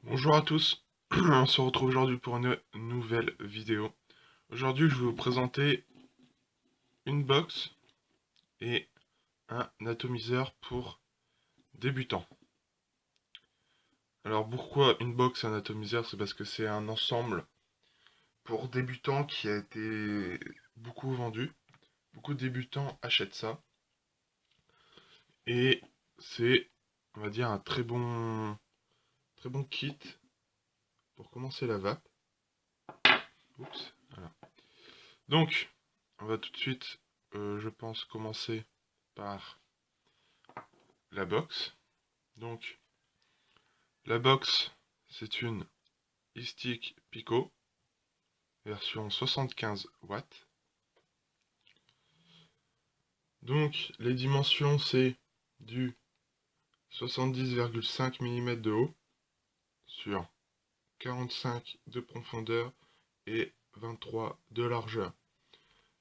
Bonjour à tous, on se retrouve aujourd'hui pour une nouvelle vidéo. Aujourd'hui je vais vous présenter une box et un atomiseur pour débutants. Alors pourquoi une box et un atomiseur? C'est parce que c'est un ensemble pour débutants qui a été beaucoup vendu. Beaucoup de débutants achètent ça. Et c'est, on va dire, un très bon kit pour commencer la vape. Oups, voilà. Donc, on va tout de suite, je pense, commencer par la box. Donc, la box, c'est une iStick Pico, version 75 watts. Donc, les dimensions, c'est du 70,5 mm de haut sur 45 de profondeur et 23 de largeur.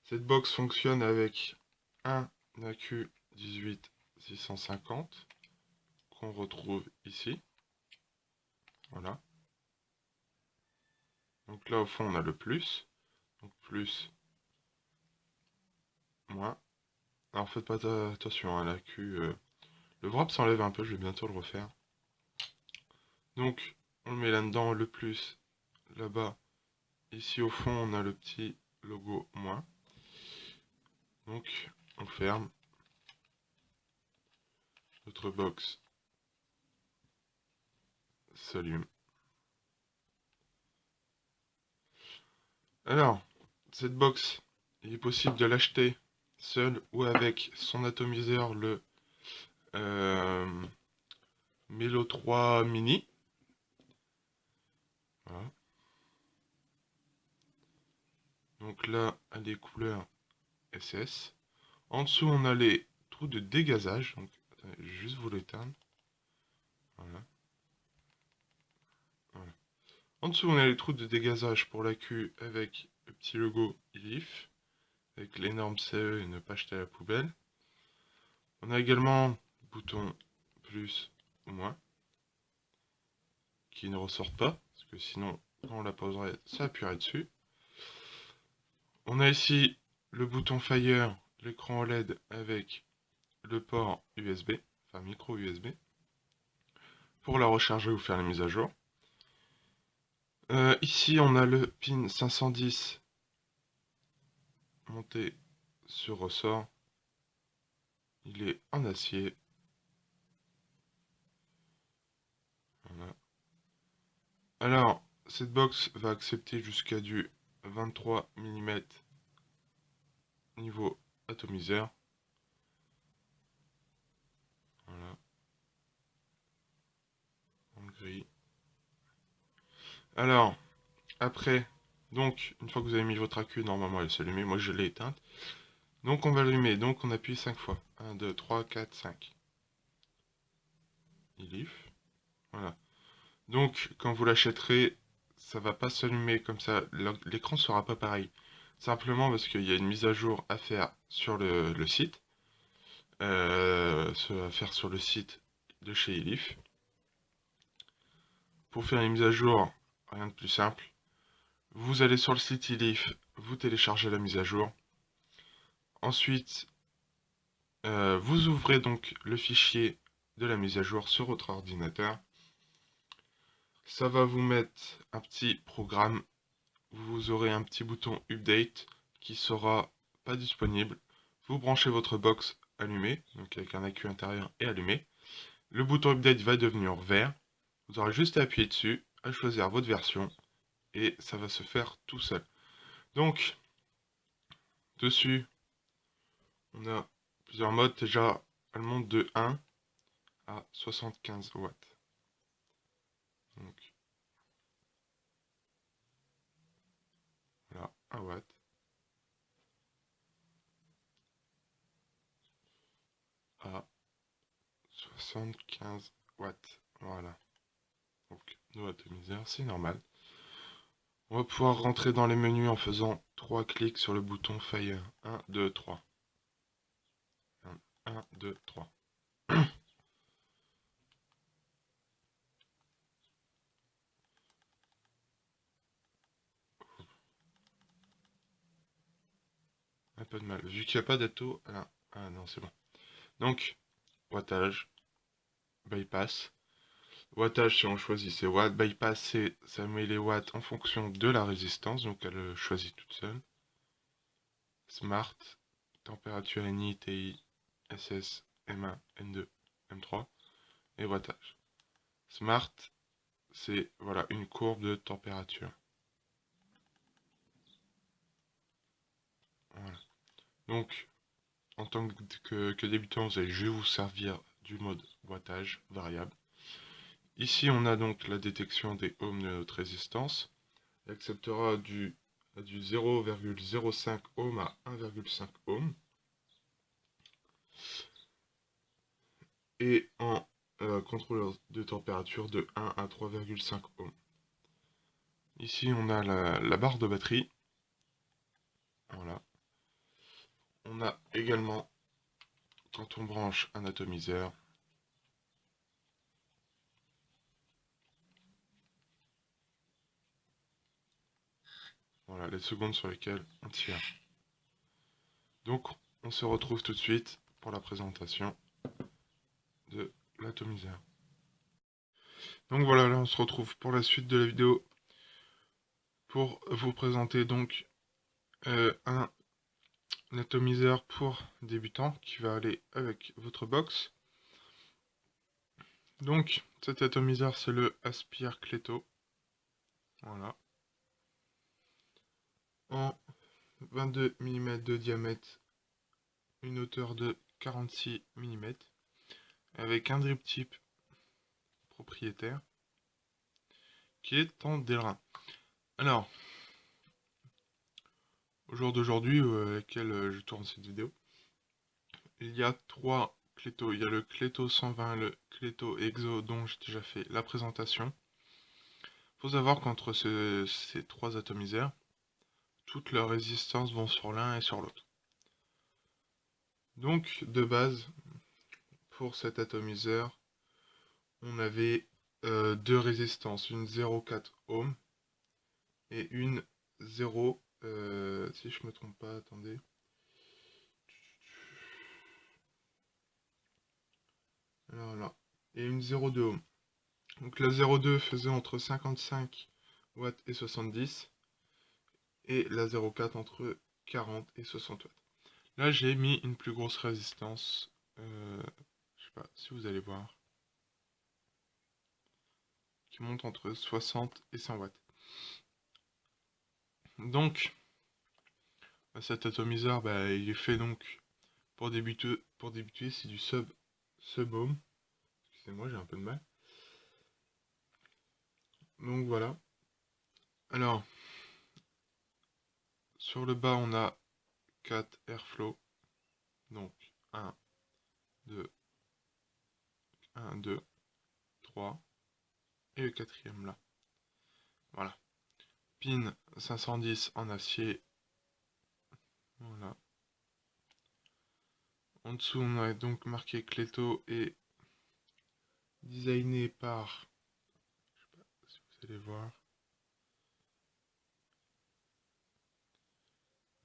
Cette box fonctionne avec un AQ18 650 qu'on retrouve ici. Voilà. Donc là, au fond, on a le plus. Donc plus, moins. Alors faites pas attention à la queue. Le wrap s'enlève un peu, je vais bientôt le refaire. Donc, on le met là-dedans, le plus, là-bas. Ici au fond, on a le petit logo moins. Donc, on ferme. Notre box s'allume. Alors, cette box, il est possible de l'acheter seul ou avec son atomiseur, le Melo 3 Mini. Voilà. Donc là, à des couleurs SS. En dessous, on a les trous de dégazage. Donc, attendez, je vais juste vous l'éteindre. Voilà. Voilà. En dessous, on a les trous de dégazage pour la queue avec le petit logo ILIF, avec l'énorme CE et ne pas jeter à la poubelle. On a également le bouton plus ou moins, qui ne ressortent pas, parce que sinon, quand on la poserait, ça appuierait dessus. On a ici le bouton Fire, l'écran OLED avec le port USB, enfin micro USB, pour la recharger ou faire la mise à jour. Ici, on a le pin 510 monté sur ressort. Il est en acier. Voilà. Alors, cette box va accepter jusqu'à du 23 mm niveau atomiseur. Voilà, en gris. Alors, après, donc, une fois que vous avez mis votre AQ, normalement elle s'allume. Moi, je l'ai éteinte. Donc, on va l'allumer. Donc, on appuie 5 fois. 1, 2, 3, 4, 5. ILIF. Voilà. Donc, quand vous l'achèterez, ça va pas s'allumer comme ça. L'écran sera pas pareil. Simplement parce qu'il y a une mise à jour à faire sur le site. À faire sur le site de chez Elif. Pour faire une mise à jour, rien de plus simple. Vous allez sur le site Elif, vous téléchargez la mise à jour. Ensuite, vous ouvrez donc le fichier de la mise à jour sur votre ordinateur. Ça va vous mettre un petit programme. Vous aurez un petit bouton Update qui sera pas disponible. Vous branchez votre box allumée, donc avec un AQ intérieur et allumé. Le bouton Update va devenir vert. Vous aurez juste à appuyer dessus, à choisir votre version, et ça va se faire tout seul. Donc, dessus, on a plusieurs modes. Déjà, elle monte de 1 à 75 watts. Donc, voilà, 1 watt. À 75 watts. Voilà. Donc, nos atomiseurs, c'est normal. On va pouvoir rentrer dans les menus en faisant 3 clics sur le bouton Fire. 1, 2, 3. 1, 2, 3. peu de mal. Vu qu'il n'y a pas d'atto, ah non, c'est bon. Donc, wattage, bypass. Wattage, si on choisit, c'est watt. Bypass, ça met les watts en fonction de la résistance, donc elle choisit toute seule. Smart, température NI, TI, SS, M1, N2, M3 et wattage. Smart, c'est voilà une courbe de température. Voilà. Donc, en tant que débutant, je vais vous servir du mode wattage variable. Ici, on a donc la détection des ohms de notre résistance. Elle acceptera du 0,05 ohm à 1,5 ohm. Et en contrôleur de température de 1 à 3,5 ohm. Ici, on a la barre de batterie. Voilà. On a également, quand on branche un atomiseur, voilà les secondes sur lesquelles on tire. Donc, on se retrouve tout de suite pour la présentation de l'atomiseur. Donc voilà, là on se retrouve pour la suite de la vidéo pour vous présenter donc un atomiseur pour débutants qui va aller avec votre box. Donc cet atomiseur c'est le Aspire Cleto. Voilà. En 22 mm de diamètre, une hauteur de 46 mm, avec un drip tip propriétaire qui est en DLRA. Alors, au jour d'aujourd'hui, à laquelle je tourne cette vidéo, il y a 3 Cleto. Il y a le Cleto 120, le Cleto Exo dont j'ai déjà fait la présentation. Il faut savoir qu'entre ces 3 atomiseurs, toutes leurs résistances vont sur l'un et sur l'autre. Donc, de base, pour cet atomiseur, on avait 2 résistances, une 0,4 ohm et une 0, si je me trompe pas, attendez. Alors là, et une 0,2 ohm. Donc la 0,2 faisait entre 55 watts et 70, et la 0,4 entre 40 et 60 watts. Là, j'ai mis une plus grosse résistance, je sais pas si vous allez voir, qui monte entre 60 et 100 watts. Donc, cet atomiseur, il est fait donc pour débuter c'est du sub-ohm. Excusez-moi, j'ai un peu de mal. Donc voilà. Alors, sur le bas, on a 4 airflow. Donc 1, 2, 1, 2, 3. Et le quatrième là. Voilà. Pin 510 en acier. Voilà. En dessous, on a donc marqué Cleto et designé par... Je sais pas si vous allez voir.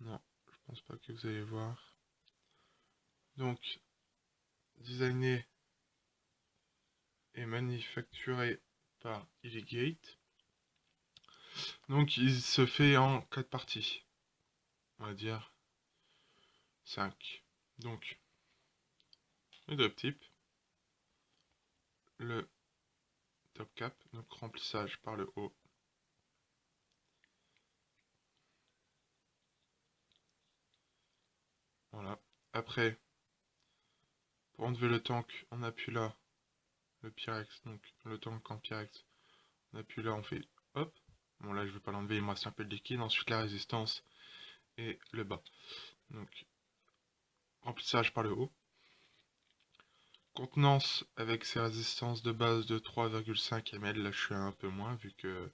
Non, je pense pas que vous allez voir. Donc, designé et manufacturé par Illigate. Donc, il se fait en 4 parties. On va dire 5. Donc, le drip tip, le top cap, donc remplissage par le haut. Voilà. Après, pour enlever le tank, on appuie là, le Pyrex, donc le tank en Pyrex, on appuie là, on fait hop. Bon là je vais pas l'enlever, il me reste un peu de liquide. Ensuite la résistance et le bas. Donc remplissage par le haut. Contenance avec ses résistances de base de 3,5 ml. Là je suis un peu moins vu que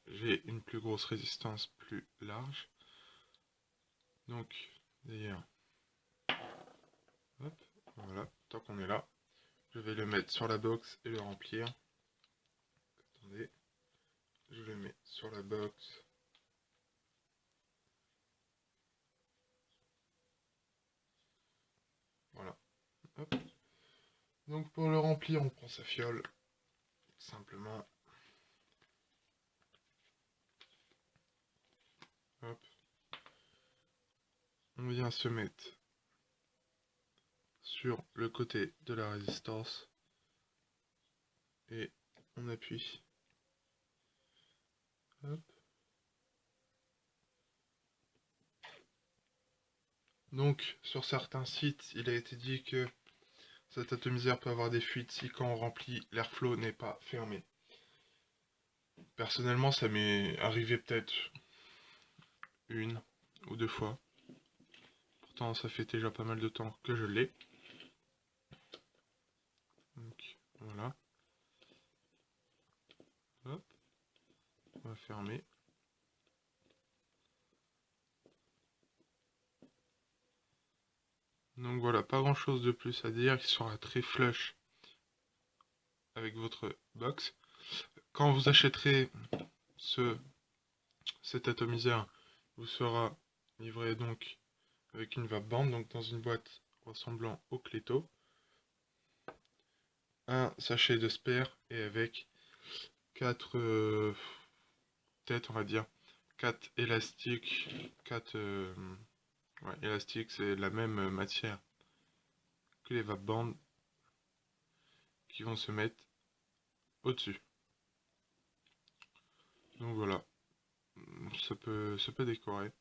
j'ai une plus grosse résistance plus large. Donc d'ailleurs, hop, voilà, tant qu'on est là, je vais le mettre sur la box et le remplir. Attendez, je le mets sur la box. Donc pour le remplir, on prend sa fiole, simplement. Hop. On vient se mettre sur le côté de la résistance et on appuie. Hop. Donc sur certains sites, il a été dit que cet atomiseur peut avoir des fuites si quand on remplit, l'airflow n'est pas fermé. Personnellement, ça m'est arrivé peut-être une ou deux fois. Pourtant, ça fait déjà pas mal de temps que je l'ai. Donc, voilà. Hop. On va fermer. Donc voilà, pas grand chose de plus à dire. Il sera très flush avec votre box. Quand vous achèterez cet atomiseur, vous sera livré donc avec une vape bande, donc dans une boîte ressemblant au Cléto, un sachet de spare et avec 4 têtes, on va dire, 4 élastiques, 4 ouais, élastiques, c'est la même matière que les vape bandes qui vont se mettre au-dessus. Donc voilà, ça peut décorer.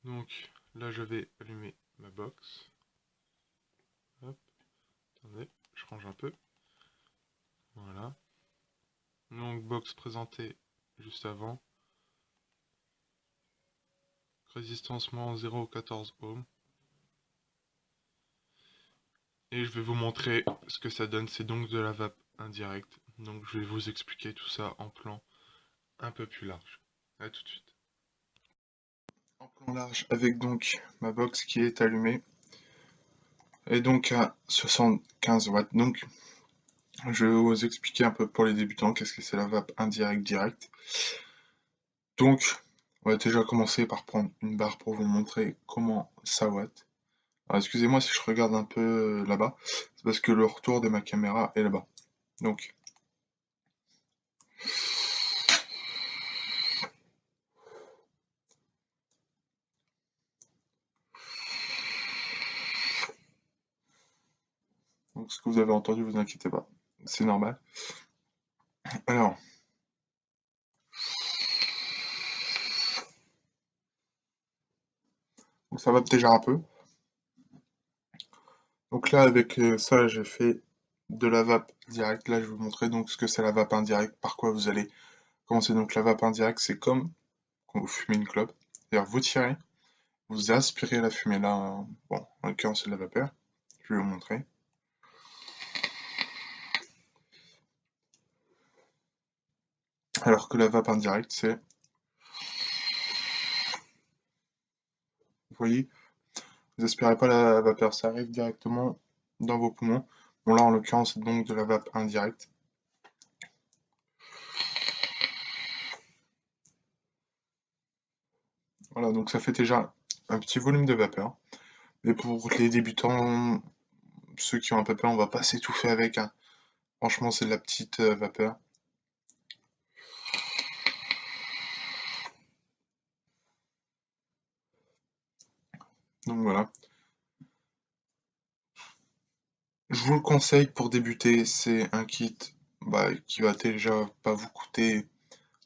Donc là je vais allumer ma box. Hop, attendez, je range un peu. Voilà. Donc box présentée juste avant. Résistance moins 0,14 ohms. Et je vais vous montrer ce que ça donne. C'est donc de la vape indirecte. Donc je vais vous expliquer tout ça en plan un peu plus large. A tout de suite. En plan large avec donc ma box qui est allumée. Et donc à 75 watts. Donc je vais vous expliquer un peu pour les débutants qu'est-ce que c'est la vape indirecte directe. Donc on va déjà commencer par prendre une barre pour vous montrer comment ça watt. Alors excusez-moi si je regarde un peu là-bas, c'est parce que le retour de ma caméra est là-bas. Donc ce que vous avez entendu, vous inquiétez pas, c'est normal. Alors, donc ça va déjà un peu. Donc là, avec ça, j'ai fait de la vape directe. Là, je vais vous montrer donc ce que c'est la vape indirecte, par quoi vous allez commencer. Donc la vape indirecte, c'est comme quand vous fumez une clope. C'est-à-dire, vous tirez, vous aspirez la fumée. Là, bon, en l'occurrence, c'est de la vapeur. Je vais vous montrer. Alors que la vape indirecte, c'est, vous voyez, vous aspirez pas la vapeur, ça arrive directement dans vos poumons. Bon, là, en l'occurrence, c'est donc de la vape indirecte. Voilà, donc ça fait déjà un petit volume de vapeur. Mais pour les débutants, ceux qui ont un peu peur, on va pas s'étouffer avec, hein. Franchement, c'est de la petite vapeur. Donc voilà. Je vous le conseille pour débuter, c'est un kit qui va déjà pas vous coûter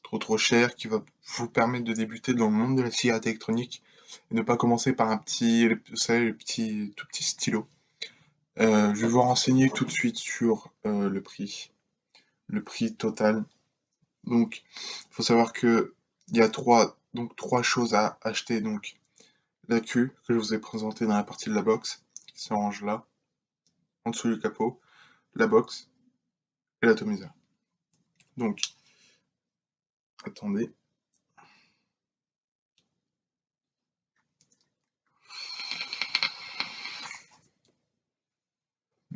trop cher, qui va vous permettre de débuter dans le monde de la cigarette électronique et ne pas commencer par un petit, vous savez, le petit, tout petit stylo. Je vais vous renseigner tout de suite sur le prix total. Donc, il faut savoir que il y a trois choses à acheter. Donc, la queue que je vous ai présentée dans la partie de la box, qui se range là, en dessous du capot, la box et l'atomiseur. Donc, attendez.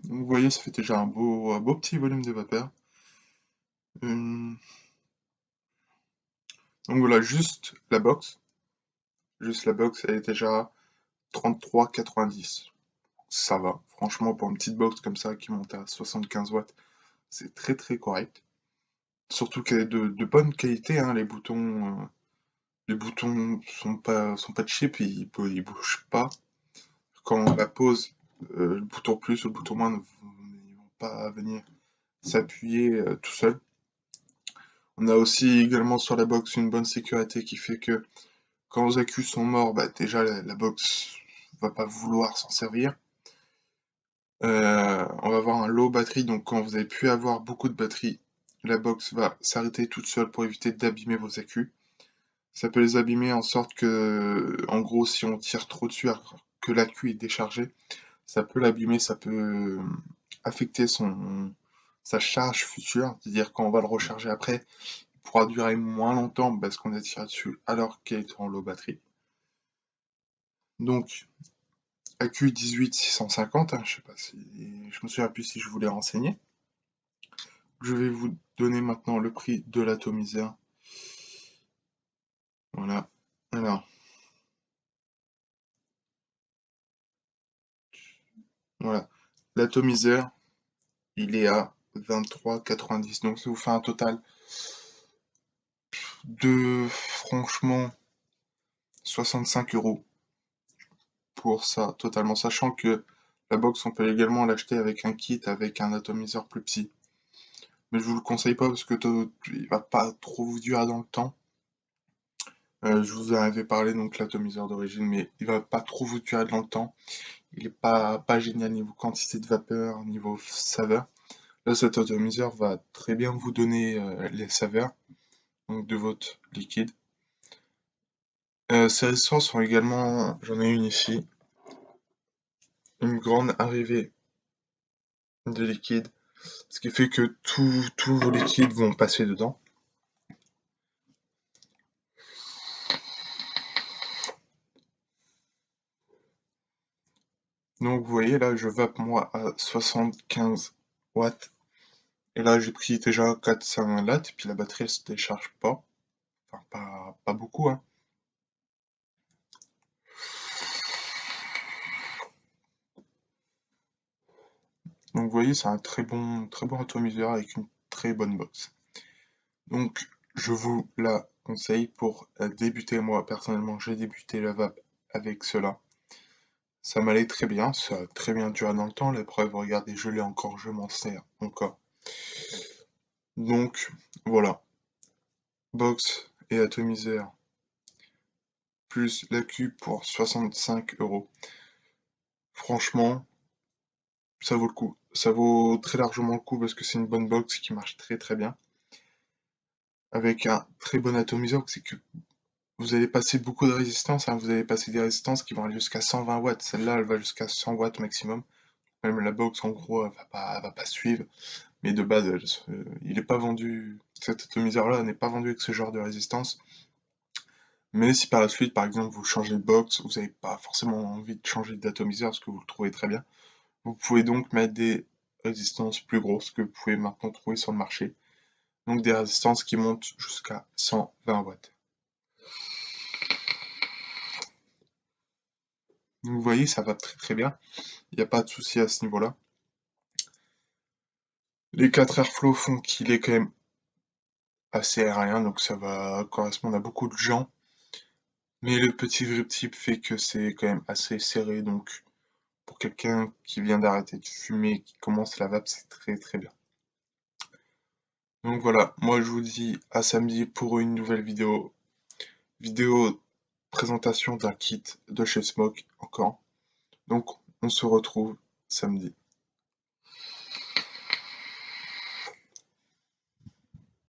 Donc, vous voyez, ça fait déjà un beau petit volume de vapeur. Donc voilà, juste la box. Juste la box, elle est déjà 33,90. ça va. Franchement, pour une petite box comme ça qui monte à 75 watts, c'est très très correct. Surtout qu'elle est de bonne qualité, hein, les boutons sont pas cheap, ils bougent pas. Quand on la pose, le bouton plus ou le bouton moins ils vont pas venir s'appuyer tout seul. On a aussi également sur la box une bonne sécurité qui fait que quand vos accus sont morts, bah déjà la box va pas vouloir s'en servir. On va avoir un low batterie, donc quand vous avez pu avoir beaucoup de batterie, la box va s'arrêter toute seule pour éviter d'abîmer vos accus. Ça peut les abîmer en sorte que, en gros, si on tire trop dessus alors que l'accu est déchargé, ça peut l'abîmer, ça peut affecter sa charge future, c'est-à-dire quand on va le recharger après, il pourra durer moins longtemps parce qu'on a tiré dessus alors qu'il est en low batterie. Donc, accu 18650, je sais pas si, je me souviens plus si je voulais renseigner. Je vais vous donner maintenant le prix de l'atomiseur. Voilà. Alors, voilà. L'atomiseur, il est à 23,90. Donc ça vous fait un total de franchement 65 € pour ça, totalement. Sachant que la box, on peut également l'acheter avec un kit, avec un atomiseur plus petit. Mais je vous le conseille pas parce que il va pas trop vous durer dans le temps. Je vous en avais parlé, donc l'atomiseur d'origine, mais il va pas trop vous durer dans le temps. Il est pas génial niveau quantité de vapeur, niveau saveur. Là, cet atomiseur va très bien vous donner les saveurs donc de votre liquide. Ces résistances sont également, j'en ai une ici, une grande arrivée de liquide, ce qui fait que tous vos liquides vont passer dedans. Donc vous voyez là, je vape moi à 75 watts. Et là, j'ai pris déjà 400 watts, et puis la batterie elle se décharge pas. Enfin, pas beaucoup, hein. Donc vous voyez, c'est un très bon atomiseur avec une très bonne box. Donc je vous la conseille pour débuter. Moi personnellement, j'ai débuté la vape avec cela. Ça m'allait très bien, ça a très bien duré dans le temps. La preuve, regardez, je l'ai encore, je m'en sers encore. Donc voilà, box et atomiseur plus l'accu pour 65 €. Franchement, ça vaut le coup. Ça vaut très largement le coup parce que c'est une bonne box qui marche très très bien. Avec un très bon atomiseur, c'est que vous allez passer beaucoup de résistance, hein. Vous allez passer des résistances qui vont aller jusqu'à 120 watts. Celle-là, elle va jusqu'à 100 watts maximum. Même la box, en gros, elle va pas suivre. Mais de base, il est pas vendu. Cet atomiseur-là n'est pas vendu avec ce genre de résistance. Mais si par la suite, par exemple, vous changez de box, vous n'avez pas forcément envie de changer d'atomiseur parce que vous le trouvez très bien, vous pouvez donc mettre des résistances plus grosses que vous pouvez maintenant trouver sur le marché. Donc des résistances qui montent jusqu'à 120 watts. Donc vous voyez, ça va très très bien. Il n'y a pas de souci à ce niveau-là. Les 4 airflow font qu'il est quand même assez aérien, donc ça va correspondre à beaucoup de gens. Mais le petit grip tip fait que c'est quand même assez serré, donc pour quelqu'un qui vient d'arrêter de fumer, qui commence la vape, c'est très très bien. Donc voilà, moi je vous dis à samedi pour une nouvelle vidéo. Vidéo présentation d'un kit de chez Smoke encore. Donc on se retrouve samedi.